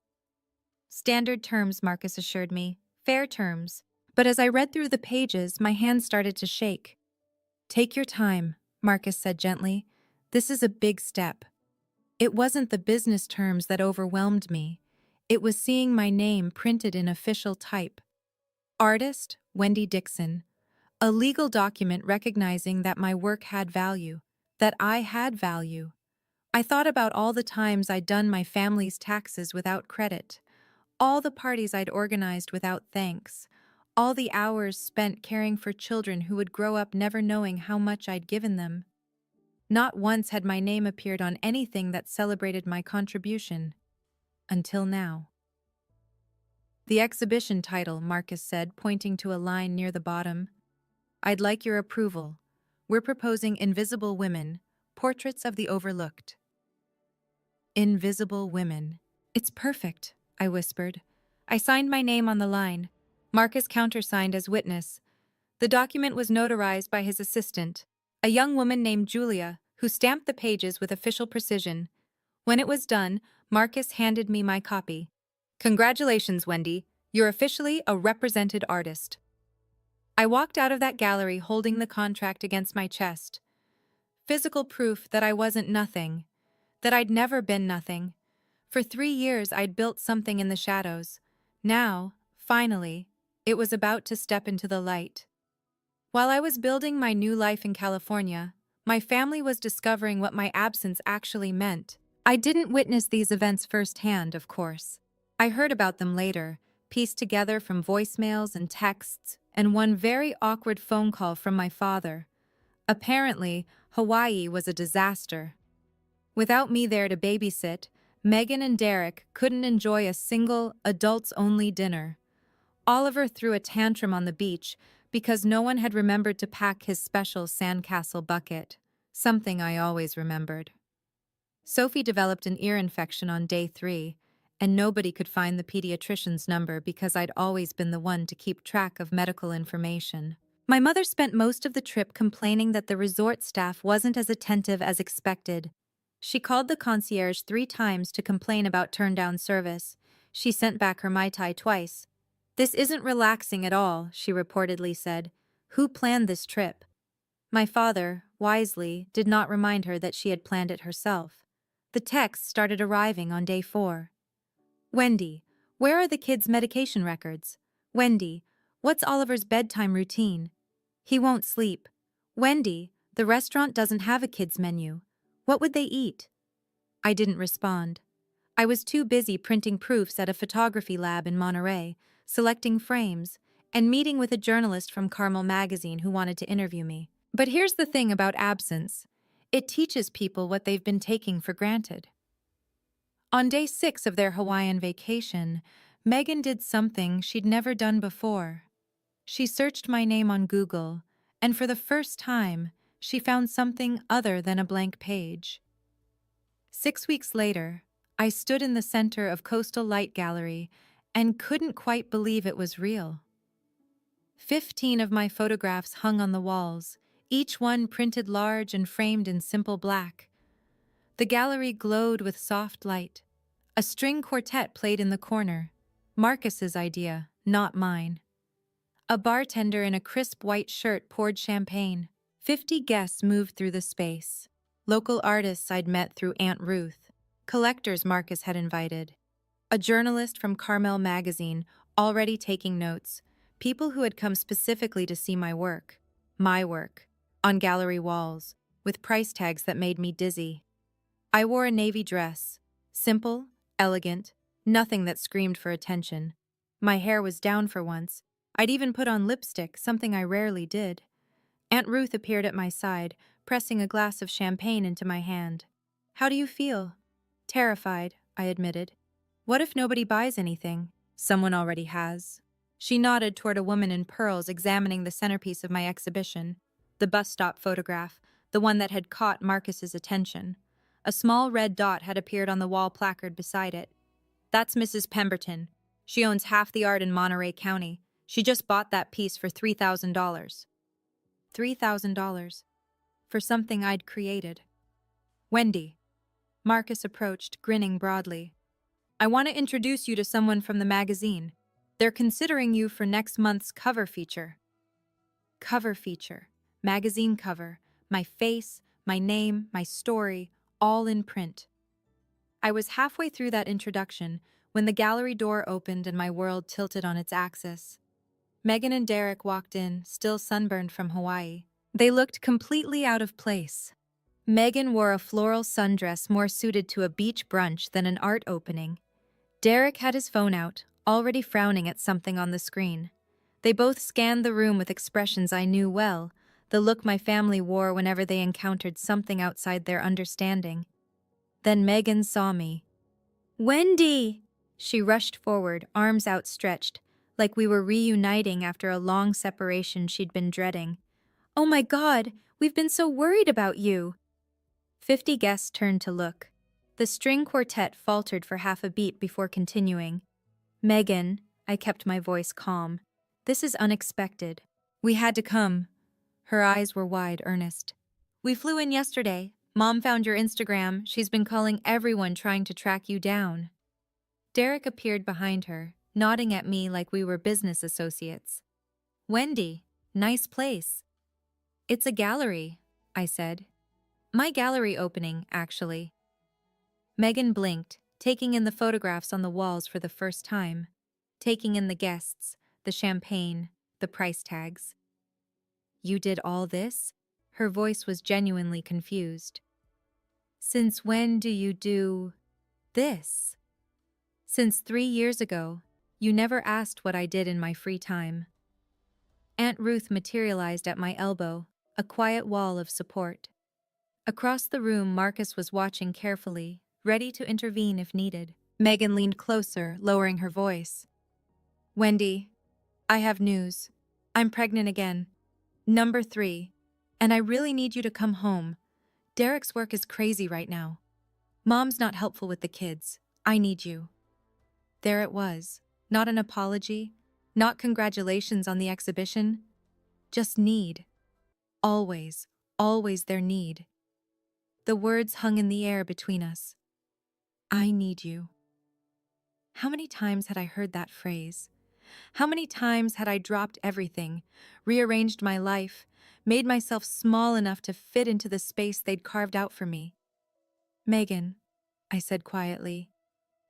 [SPEAKER 1] "Standard terms," Marcus assured me. "Fair terms." But as I read through the pages, my hands started to shake. "Take your time," Marcus said gently. "This is a big step." It wasn't the business terms that overwhelmed me. It was seeing my name printed in official type. Artist, Wendy Dixon. A legal document recognizing that my work had value, that I had value. I thought about all the times I'd done my family's taxes without credit, all the parties I'd organized without thanks, all the hours spent caring for children who would grow up never knowing how much I'd given them. Not once had my name appeared on anything that celebrated my contribution. Until now. "The exhibition title," Marcus said, pointing to a line near the bottom. "I'd like your approval. We're proposing Invisible Women, Portraits of the Overlooked." Invisible Women. "It's perfect," I whispered. I signed my name on the line. Marcus countersigned as witness. The document was notarized by his assistant, a young woman named Julia, who stamped the pages with official precision. When it was done, Marcus handed me my copy. "Congratulations, Wendy. You're officially a represented artist." I walked out of that gallery holding the contract against my chest. Physical proof that I wasn't nothing, that I'd never been nothing. For 3 years, I'd built something in the shadows. Now, finally, it was about to step into the light. While I was building my new life in California, my family was discovering what my absence actually meant. I didn't witness these events firsthand, of course. I heard about them later, pieced together from voicemails and texts, and one very awkward phone call from my father. Apparently, Hawaii was a disaster. Without me there to babysit, Megan and Derek couldn't enjoy a single, adults-only dinner. Oliver threw a tantrum on the beach because no one had remembered to pack his special sandcastle bucket, something I always remembered. Sophie developed an ear infection on day 3, and nobody could find the pediatrician's number because I'd always been the one to keep track of medical information. My mother spent most of the trip complaining that the resort staff wasn't as attentive as expected. She called the concierge 3 times to complain about turned-down service. She sent back her Mai Tai twice. "This isn't relaxing at all," she reportedly said. "Who planned this trip?" My father, wisely, did not remind her that she had planned it herself. The texts started arriving on day 4. "Wendy, where are the kids' medication records? Wendy, what's Oliver's bedtime routine? He won't sleep. Wendy, the restaurant doesn't have a kids' menu. What would they eat?" I didn't respond. I was too busy printing proofs at a photography lab in Monterey, selecting frames, and meeting with a journalist from Carmel magazine who wanted to interview me. But here's the thing about absence. It teaches people what they've been taking for granted. On day 6 of their Hawaiian vacation, Megan did something she'd never done before. She searched my name on Google, and for the first time, she found something other than a blank page. 6 weeks later, I stood in the center of Coastal Light Gallery and couldn't quite believe it was real. 15 of my photographs hung on the walls, each one printed large and framed in simple black. The gallery glowed with soft light. A string quartet played in the corner. Marcus's idea, not mine. A bartender in a crisp white shirt poured champagne. 50 guests moved through the space. Local artists I'd met through Aunt Ruth. Collectors Marcus had invited. A journalist from Carmel magazine, already taking notes. People who had come specifically to see my work, on gallery walls, with price tags that made me dizzy. I wore a navy dress. Simple, elegant, nothing that screamed for attention. My hair was down for once. I'd even put on lipstick, something I rarely did. Aunt Ruth appeared at my side, pressing a glass of champagne into my hand. "How do you feel?" "Terrified," I admitted. "What if nobody buys anything?" "Someone already has." She nodded toward a woman in pearls examining the centerpiece of my exhibition, the bus stop photograph, the one that had caught Marcus's attention. A small red dot had appeared on the wall placard beside it. "That's Mrs. Pemberton. She owns half the art in Monterey County. She just bought that piece for $3,000. $3,000. For something I'd created. "Wendy." Marcus approached, grinning broadly. "I want to introduce you to someone from the magazine. They're considering you for next month's cover feature." Cover feature. Magazine cover. My face, my name, my story, all in print. I was halfway through that introduction when the gallery door opened and my world tilted on its axis. Megan and Derek walked in, still sunburned from Hawaii. They looked completely out of place. Megan wore a floral sundress more suited to a beach brunch than an art opening. Derek had his phone out, already frowning at something on the screen. They both scanned the room with expressions I knew well, the look my family wore whenever they encountered something outside their understanding. Then Megan saw me. "Wendy!" She rushed forward, arms outstretched, like we were reuniting after a long separation she'd been dreading. "Oh my God, we've been so worried about you!" 50 guests turned to look. The string quartet faltered for half a beat before continuing. "Megan," I kept my voice calm, "this is unexpected. We had to come." Her eyes were wide, earnest. "We flew in yesterday. Mom found your Instagram. She's been calling everyone trying to track you down." Derek appeared behind her, nodding at me like we were business associates. "Wendy, nice place." "It's a gallery," I said. "My gallery opening, actually." Megan blinked, taking in the photographs on the walls for the first time, taking in the guests, the champagne, the price tags. "You did all this?" Her voice was genuinely confused. "Since when do you do this?" "Since 3 years ago. You never asked what I did in my free time." Aunt Ruth materialized at my elbow, a quiet wall of support. Across the room, Marcus was watching carefully, ready to intervene if needed. Megan leaned closer, lowering her voice. "Wendy, I have news. I'm pregnant again. Number 3. And I really need you to come home. Derek's work is crazy right now. Mom's not helpful with the kids. I need you. There it was. Not an apology, not congratulations on the exhibition, just need. Always, always their need. The words hung in the air between us. I need you. How many times had I heard that phrase? How many times had I dropped everything, rearranged my life, made myself small enough to fit into the space they'd carved out for me? Megan, I said quietly,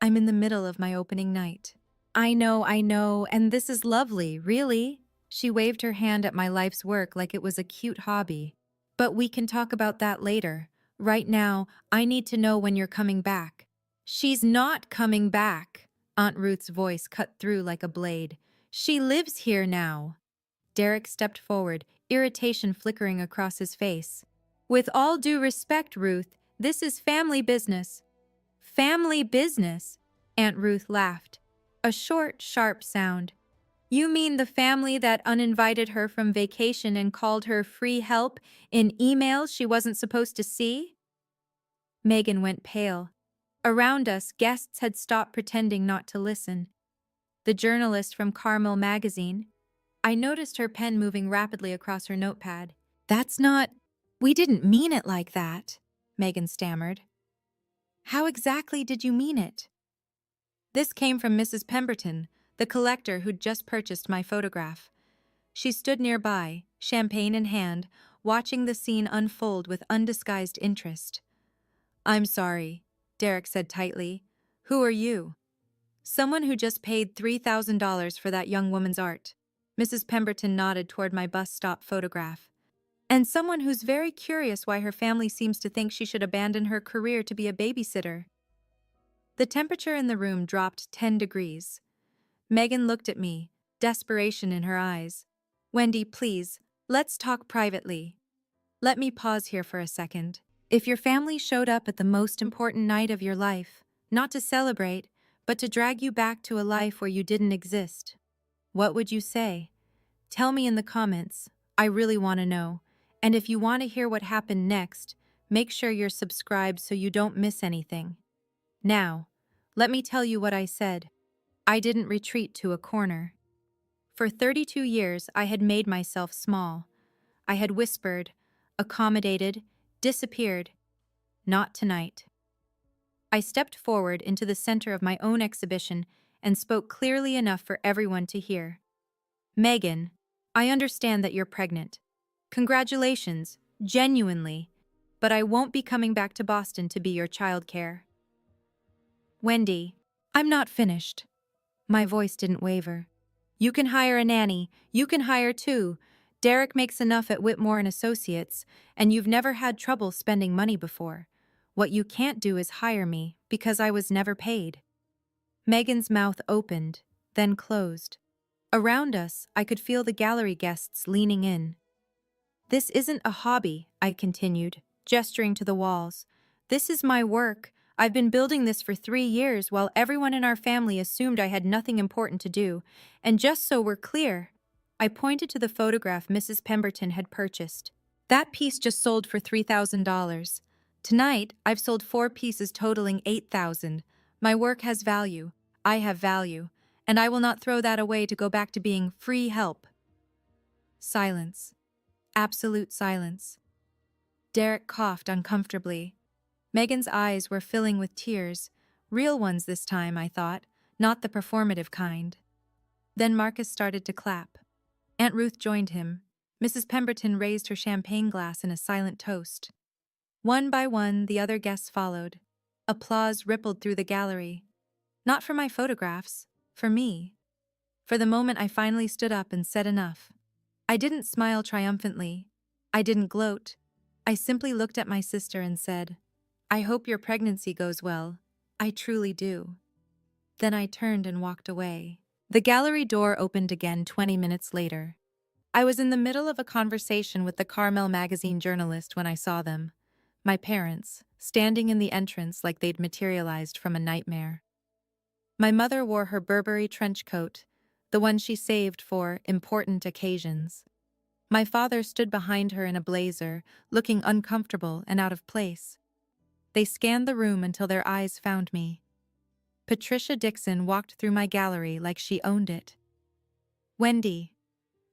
[SPEAKER 1] I'm in the middle of my opening night. I know, and this is lovely, really. She waved her hand at my life's work like it was a cute hobby. But we can talk about that later. Right now, I need to know when you're coming back. She's not coming back. Aunt Ruth's voice cut through like a blade. She lives here now. Derek stepped forward, irritation flickering across his face. With all due respect, Ruth, this is family business. Family business? Aunt Ruth laughed. A short, sharp sound. You mean the family that uninvited her from vacation and called her free help in emails she wasn't supposed to see? Megan went pale. Around us, guests had stopped pretending not to listen. The journalist from Carmel magazine. I noticed her pen moving rapidly across her notepad. That's not... We didn't mean it like that, Megan stammered. How exactly did you mean it? This came from Mrs. Pemberton, the collector who'd just purchased my photograph. She stood nearby, champagne in hand, watching the scene unfold with undisguised interest. I'm sorry, Derek said tightly. Who are you? Someone who just paid $3,000 for that young woman's art. Mrs. Pemberton nodded toward my bus stop photograph. And someone who's very curious why her family seems to think she should abandon her career to be a babysitter. The temperature in the room dropped 10 degrees. Megan looked at me, desperation in her eyes. Wendy, please, let's talk privately. Let me pause here for a second. If your family showed up at the most important night of your life, not to celebrate, but to drag you back to a life where you didn't exist, what would you say? Tell me in the comments. I really want to know. And if you want to hear what happened next, make sure you're subscribed so you don't miss anything. Now, let me tell you what I said. I didn't retreat to a corner. For 32 years, I had made myself small. I had whispered, accommodated, disappeared. Not tonight. I stepped forward into the center of my own exhibition and spoke clearly enough for everyone to hear. Megan, I understand that you're pregnant. Congratulations, genuinely, but I won't be coming back to Boston to be your childcare. Wendy, I'm not finished. My voice didn't waver. You can hire a nanny. You can hire two. Derek makes enough at Whitmore and Associates, and you've never had trouble spending money before. What you can't do is hire me, because I was never paid. Megan's mouth opened, then closed. Around us, I could feel the gallery guests leaning in. This isn't a hobby, I continued, gesturing to the walls. This is my work. I've been building this for 3 years while everyone in our family assumed I had nothing important to do. And just so we're clear, I pointed to the photograph Mrs. Pemberton had purchased. That piece just sold for $3,000. Tonight, I've sold 4 pieces totaling $8,000. My work has value. I have value. And I will not throw that away to go back to being free help. Silence. Absolute silence. Derek coughed uncomfortably. Megan's eyes were filling with tears, real ones this time, I thought, not the performative kind. Then Marcus started to clap. Aunt Ruth joined him. Mrs. Pemberton raised her champagne glass in a silent toast. One by one, the other guests followed. Applause rippled through the gallery. Not for my photographs, for me. For the moment I finally stood up and said enough. I didn't smile triumphantly. I didn't gloat. I simply looked at my sister and said, I hope your pregnancy goes well. I truly do. Then I turned and walked away. The gallery door opened again 20 minutes later. I was in the middle of a conversation with the Carmel magazine journalist when I saw them. My parents, standing in the entrance like they'd materialized from a nightmare. My mother wore her Burberry trench coat, the one she saved for important occasions. My father stood behind her in a blazer, looking uncomfortable and out of place. They scanned the room until their eyes found me. Patricia Dixon walked through my gallery like she owned it. Wendy.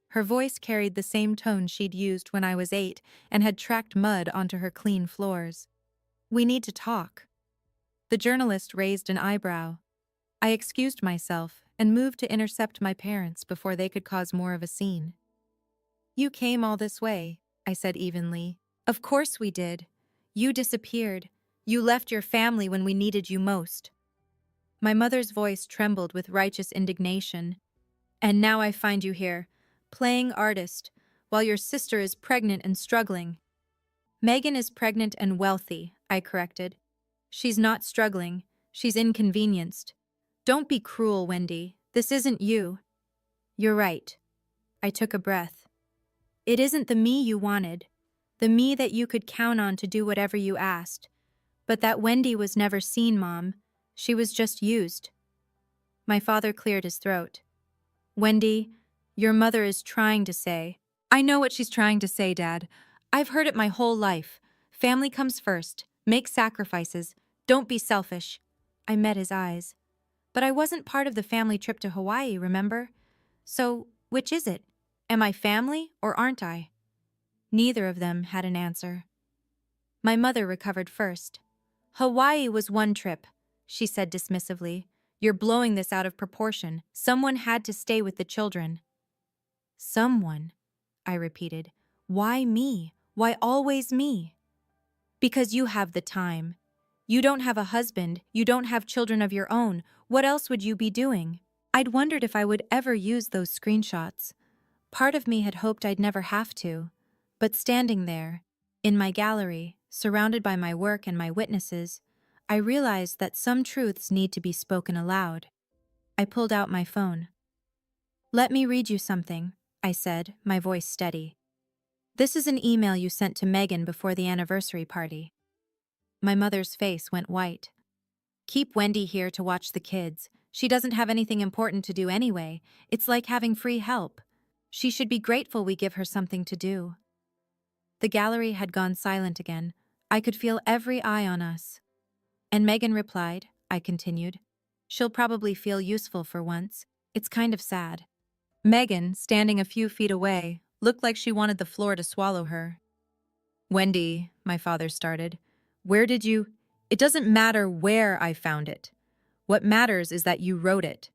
[SPEAKER 1] Her voice carried the same tone she'd used when I was 8 and had tracked mud onto her clean floors. We need to talk. The journalist raised an eyebrow. I excused myself and moved to intercept my parents before they could cause more of a scene. You came all this way, I said evenly. Of course we did. You disappeared. You left your family when we needed you most. My mother's voice trembled with righteous indignation. And now I find you here, playing artist, while your sister is pregnant and struggling. Megan is pregnant and wealthy, I corrected. She's not struggling. She's inconvenienced. Don't be cruel, Wendy. This isn't you. You're right. I took a breath. It isn't the me you wanted, the me that you could count on to do whatever you asked. But that Wendy was never seen, Mom. She was just used. My father cleared his throat. Wendy, your mother is trying to say. I know what she's trying to say, Dad. I've heard it my whole life. Family comes first. Make sacrifices. Don't be selfish. I met his eyes. But I wasn't part of the family trip to Hawaii, remember? So, which is it? Am I family or aren't I? Neither of them had an answer. My mother recovered first. Hawaii was one trip, she said dismissively. You're blowing this out of proportion. Someone had to stay with the children. Someone, I repeated. Why me? Why always me? Because you have the time. You don't have a husband. You don't have children of your own. What else would you be doing? I'd wondered if I would ever use those screenshots. Part of me had hoped I'd never have to. But standing there, in my gallery, surrounded by my work and my witnesses, I realized that some truths need to be spoken aloud. I pulled out my phone. Let me read you something, I said, my voice steady. This is an email you sent to Megan before the anniversary party. My mother's face went white. Keep Wendy here to watch the kids. She doesn't have anything important to do anyway. It's like having free help. She should be grateful we give her something to do. The gallery had gone silent again. I could feel every eye on us. And Megan replied, I continued. She'll probably feel useful for once. It's kind of sad. Megan, standing a few feet away, looked like she wanted the floor to swallow her. Wendy, my father started, where did you— It doesn't matter where I found it. What matters is that you wrote it.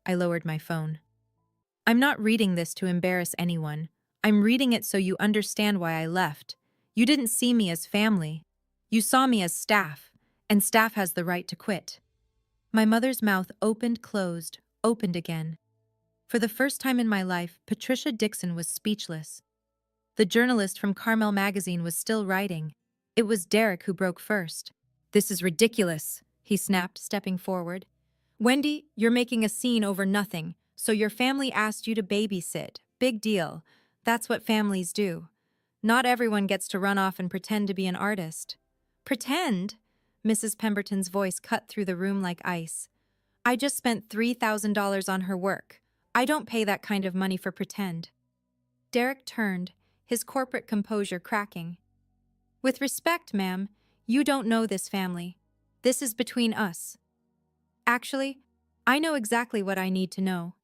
[SPEAKER 1] I lowered my phone. I'm not reading this to embarrass anyone. I'm reading it so you understand why I left. You didn't see me as family. You saw me as staff, and staff has the right to quit. My mother's mouth closed, opened again. For the first time in my life, Patricia Dixon was speechless. The journalist from Carmel magazine was still writing. It was Derek who broke first. This is ridiculous, he snapped, stepping forward. Wendy, you're making a scene over nothing, so your family asked you to babysit. Big deal. That's what families do. Not everyone gets to run off and pretend to be an artist. Pretend? Mrs. Pemberton's voice cut through the room like ice. I just spent $3,000 on her work. I don't pay that kind of money for pretend. Derek turned, his corporate composure cracking. With respect, ma'am, you don't know this family. This is between us. Actually, I know exactly what I need to know.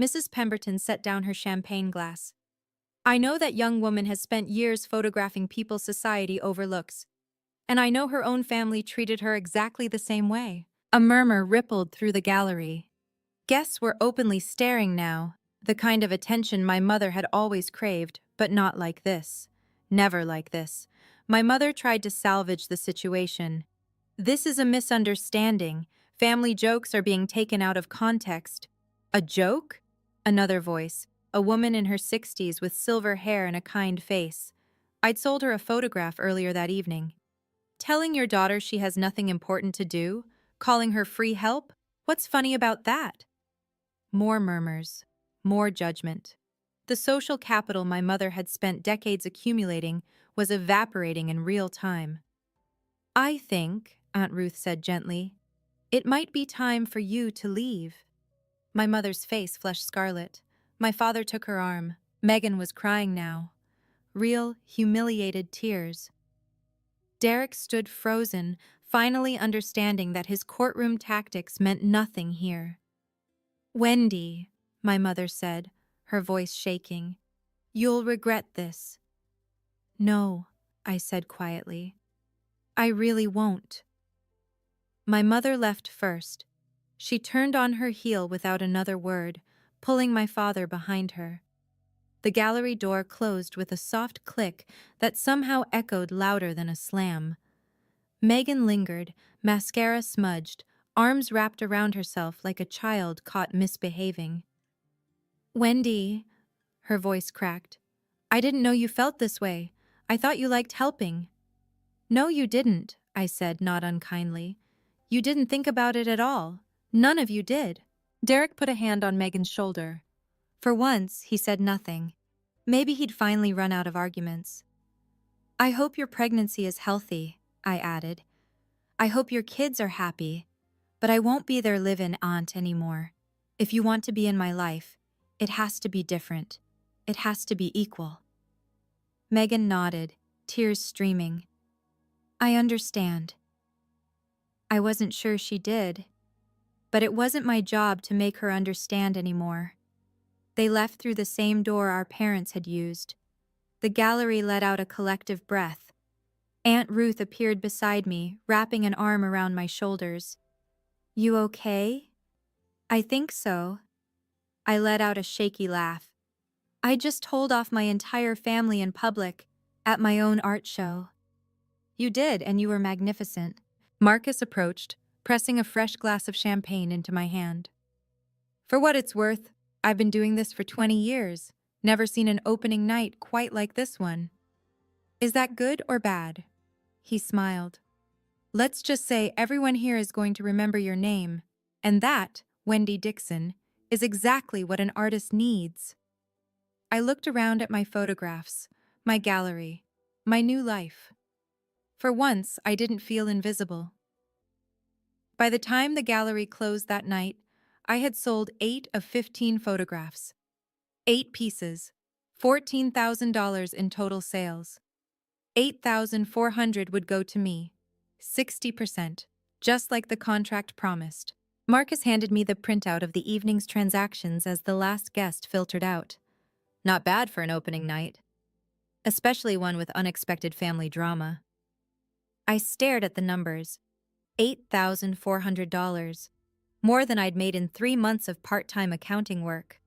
[SPEAKER 1] Mrs. Pemberton set down her champagne glass. I know that young woman has spent years photographing people society overlooks, and I know her own family treated her exactly the same way. A murmur rippled through the gallery. Guests were openly staring now, the kind of attention my mother had always craved, but not like this. Never like this. My mother tried to salvage the situation. This is a misunderstanding. Family jokes are being taken out of context. A joke? Another voice, a woman in her 60s with silver hair and a kind face. I'd sold her a photograph earlier that evening. Telling your daughter she has nothing important to do? Calling her free help? What's funny about that? More murmurs. More judgment. The social capital my mother had spent decades accumulating was evaporating in real time. I think, Aunt Ruth said gently, it might be time for you to leave. My mother's face flushed scarlet. My father took her arm. Megan was crying now. Real, humiliated tears. Derek stood frozen, finally understanding that his courtroom tactics meant nothing here. "Wendy," my mother said, her voice shaking, "you'll regret this." "No," I said quietly. "I really won't." My mother left first. She turned on her heel without another word, pulling my father behind her. The gallery door closed with a soft click that somehow echoed louder than a slam. Megan lingered, mascara smudged, arms wrapped around herself like a child caught misbehaving. "Wendy," her voice cracked, "I didn't know you felt this way. I thought you liked helping." "No, you didn't," I said, not unkindly. "You didn't think about it at all. None of you did." Derek put a hand on Megan's shoulder. For once, he said nothing. Maybe he'd finally run out of arguments. "I hope your pregnancy is healthy," I added. "I hope your kids are happy, but I won't be their live-in aunt anymore. If you want to be in my life, it has to be different. It has to be equal." Megan nodded, tears streaming. "I understand." I wasn't sure she did, but it wasn't my job to make her understand anymore. They left through the same door our parents had used. The gallery let out a collective breath. Aunt Ruth appeared beside me, wrapping an arm around my shoulders. "You okay?" "I think so." I let out a shaky laugh. "I just told off my entire family in public, at my own art show." "You did, and you were magnificent." Marcus approached, pressing a fresh glass of champagne into my hand. "For what it's worth, I've been doing this for 20 years. Never seen an opening night quite like this one." "Is that good or bad?" He smiled. "Let's just say everyone here is going to remember your name, and that, Wendy Dixon, is exactly what an artist needs." I looked around at my photographs, my gallery, my new life. For once, I didn't feel invisible. By the time the gallery closed that night, I had sold 8 of 15 photographs. 8 pieces, $14,000 in total sales. 8,400 would go to me, 60%, just like the contract promised. Marcus handed me the printout of the evening's transactions as the last guest filtered out. Not bad for an opening night, especially one with unexpected family drama. I stared at the numbers. $8,400, more than I'd made in 3 months of part-time accounting work.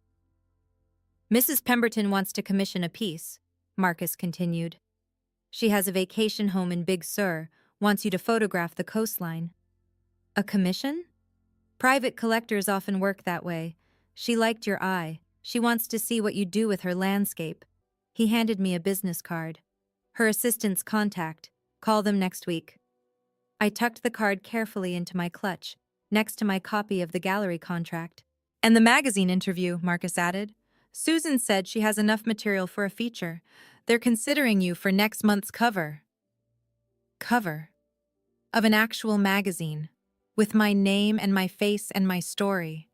[SPEAKER 1] "Mrs. Pemberton wants to commission a piece," Marcus continued. "She has a vacation home in Big Sur, wants you to photograph the coastline." "A commission?" "Private collectors often work that way. She liked your eye. She wants to see what you do with her landscape." He handed me a business card. "Her assistant's contact. Call them next week." I tucked the card carefully into my clutch, next to my copy of the gallery contract. "And the magazine interview," Marcus added. "Susan said she has enough material for a feature. They're considering you for next month's cover." Cover? Of an actual magazine, with my name and my face and my story.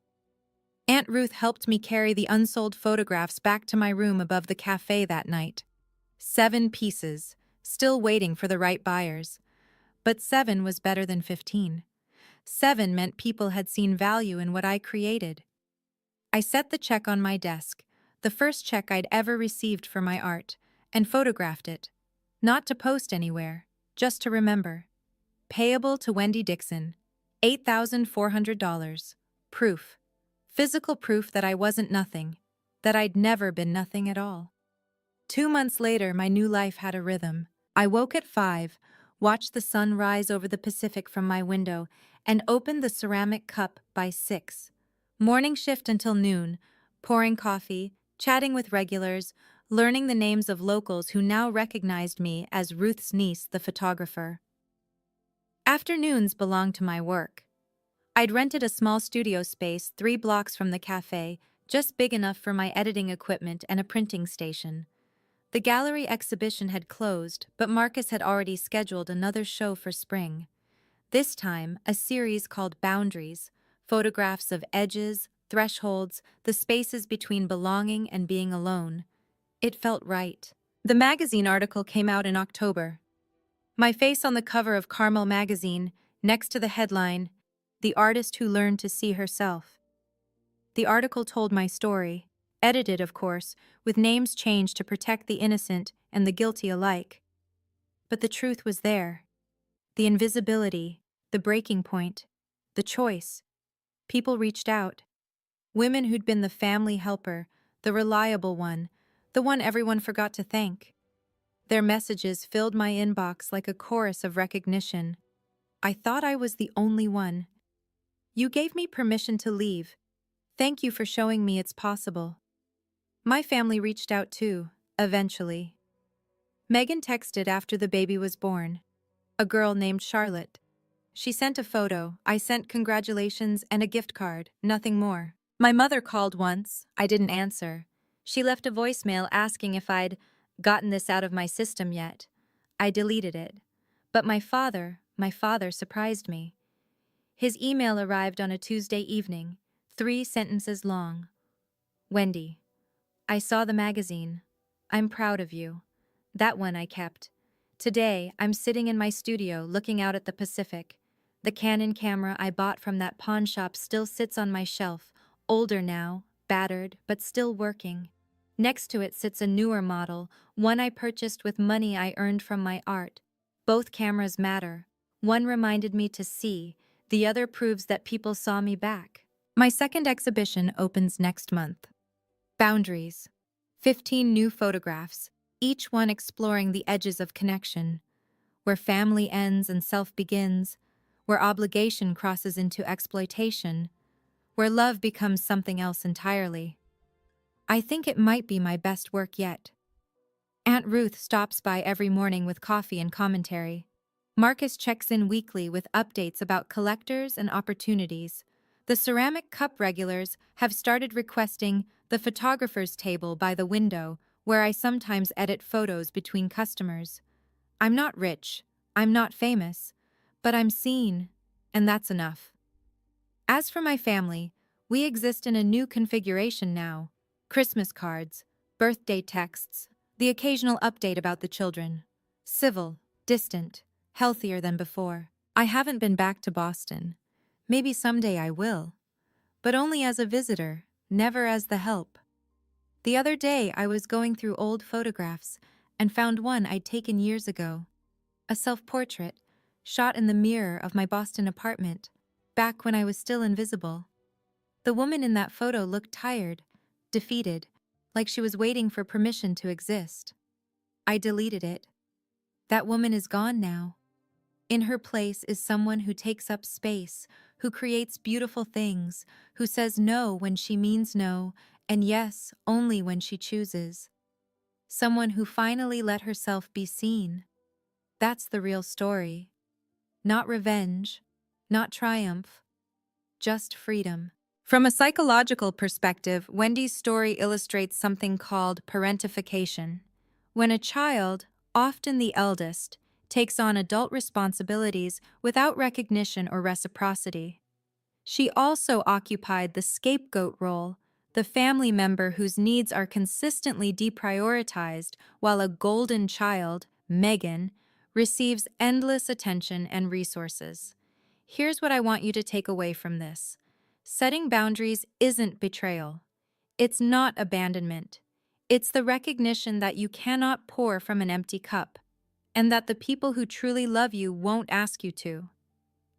[SPEAKER 1] Aunt Ruth helped me carry the unsold photographs back to my room above the cafe that night. 7 pieces, still waiting for the right buyers. But 7 was better than 15. 7 meant people had seen value in what I created. I set the check on my desk, the first check I'd ever received for my art, and photographed it. Not to post anywhere, just to remember. Payable to Wendy Dixon, $8,400. Proof. Physical proof that I wasn't nothing, that I'd never been nothing at all. 2 months later, my new life had a rhythm. I woke at 5, watched the sun rise over the Pacific from my window, and opened the ceramic cup by 6. Morning shift until noon, pouring coffee, chatting with regulars, learning the names of locals who now recognized me as Ruth's niece, the photographer. Afternoons belonged to my work. I'd rented a small studio space 3 blocks from the cafe, just big enough for my editing equipment and a printing station. The gallery exhibition had closed, but Marcus had already scheduled another show for spring. This time, a series called Boundaries, photographs of edges, thresholds, the spaces between belonging and being alone. It felt right. The magazine article came out in October. My face on the cover of Carmel magazine, next to the headline, "The Artist Who Learned to See Herself." The article told my story, edited, of course, with names changed to protect the innocent and the guilty alike. But the truth was there. The invisibility, the breaking point, the choice. People reached out. Women who'd been the family helper, the reliable one, the one everyone forgot to thank. Their messages filled my inbox like a chorus of recognition. I thought I was the only one. "You gave me permission to leave. Thank you for showing me it's possible." My family reached out too, eventually. Megan texted after the baby was born. A girl named Charlotte. She sent a photo, I sent congratulations and a gift card, nothing more. My mother called once, I didn't answer. She left a voicemail asking if I'd gotten this out of my system yet. I deleted it. But my father surprised me. His email arrived on a Tuesday evening, 3 sentences long. "Wendy, I saw the magazine. I'm proud of you." That one I kept. Today, I'm sitting in my studio looking out at the Pacific. The Canon camera I bought from that pawn shop still sits on my shelf, older now, battered, but still working. Next to it sits a newer model, one I purchased with money I earned from my art. Both cameras matter. One reminded me to see, the other proves that people saw me back. My second exhibition opens next month. Boundaries. 15 new photographs, each one exploring the edges of connection, where family ends and self begins, where obligation crosses into exploitation, where love becomes something else entirely. I think it might be my best work yet. Aunt Ruth stops by every morning with coffee and commentary. Marcus checks in weekly with updates about collectors and opportunities. The ceramic cup regulars have started requesting the photographer's table by the window, where I sometimes edit photos between customers. I'm not rich, I'm not famous, but I'm seen, and that's enough. As for my family, we exist in a new configuration now. Christmas cards, birthday texts, the occasional update about the children. Civil, distant, healthier than before. I haven't been back to Boston. Maybe someday I will. But only as a visitor, never as the help. The other day I was going through old photographs and found one I'd taken years ago. A self-portrait, shot in the mirror of my Boston apartment, back when I was still invisible. The woman in that photo looked tired, defeated, like she was waiting for permission to exist. I deleted it. That woman is gone now. In her place is someone who takes up space, who creates beautiful things, who says no when she means no, and yes only when she chooses. Someone who finally let herself be seen. That's the real story. Not revenge, not triumph, just freedom. From a psychological perspective, Wendy's story illustrates something called parentification. When a child, often the eldest, takes on adult responsibilities without recognition or reciprocity. She also occupied the scapegoat role, the family member whose needs are consistently deprioritized, while a golden child, Megan, receives endless attention and resources. Here's what I want you to take away from this. Setting boundaries isn't betrayal. It's not abandonment. It's the recognition that you cannot pour from an empty cup, and that the people who truly love you won't ask you to.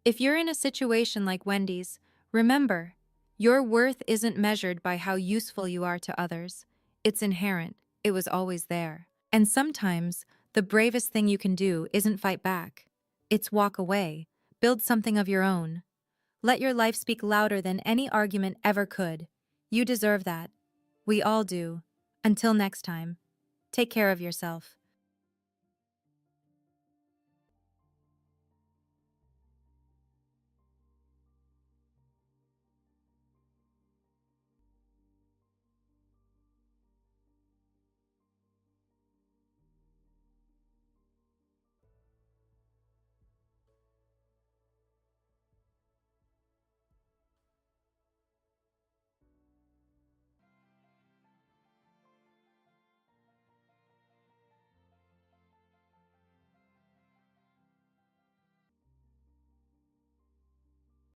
[SPEAKER 1] If you're in a situation like Wendy's, remember, your worth isn't measured by how useful you are to others. It's inherent. It was always there. And sometimes, the bravest thing you can do isn't fight back. It's walk away. Build something of your own. Let your life speak louder than any argument ever could. You deserve that. We all do. Until next time, take care of yourself.